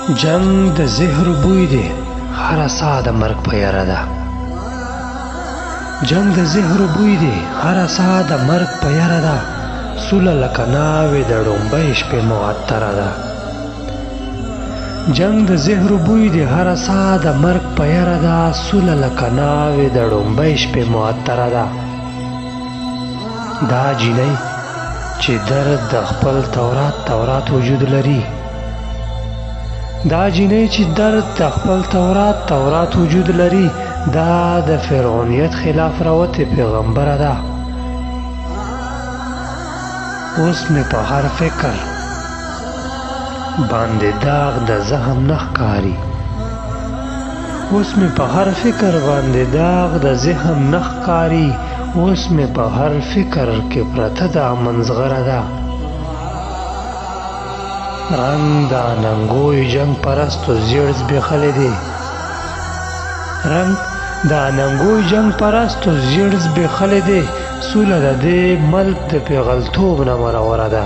جنگ د زهر بوی دی هره ساه د مرګ په یاره ده جنگ د زهر بوی دی هره ساه د مرګ په یاره ده سوله لکه ناوې د ړومبۍ شپې معطره ده جنگ د زهر بوی دی هره ساه د مرګ په یاره ده سوله لکه ناوې د ړومبۍ شپې معطره ده دا جینۍ چې درد د خپل تورات وجود لري دا جینۍ چې درد د خپل تورات وجود لري دا د فرعونیت خلاف راوتې پیغمبره ده اوس مې په هر فکر باندې داغ د زخم نه ښکاري اوس مې په هر فکر باندې داغ د زخم نه ښکاري اوس مې په هر فکر کې پرته د منځغره ده رنگ د ننګوی جنگ پرستو زیړ زبېښلی دی رنگ د ننګوی جنگ پرستو زیړ زبېښلی دی سوله د دې ملک د پیغلتوب نه مروره ده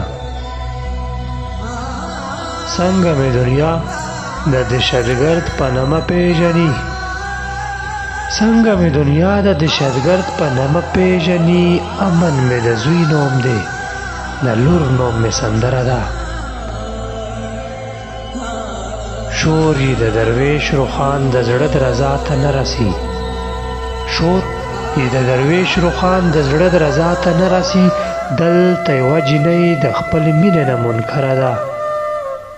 څنګه مې دنیا د دهشتګرد په نامه پیژني څنګه مې دنیا د دهشتګرد په نامه پیژني امن مې د زوی نوم دی د لور نوم مې سندره ده شور یې د درویش روخان د زړه درزا ته نه رسي شور یې د درویش روخان د زړه درزا ته نه رسي دلته یوه جینۍ د خپل مینې نه منکره ده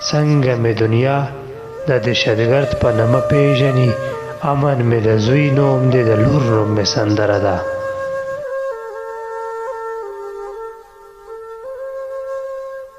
څنګه مې دنیا د دهشتګرد په نامه پیژني امن مې د زوی نوم دی د لور نوم مې سندره ده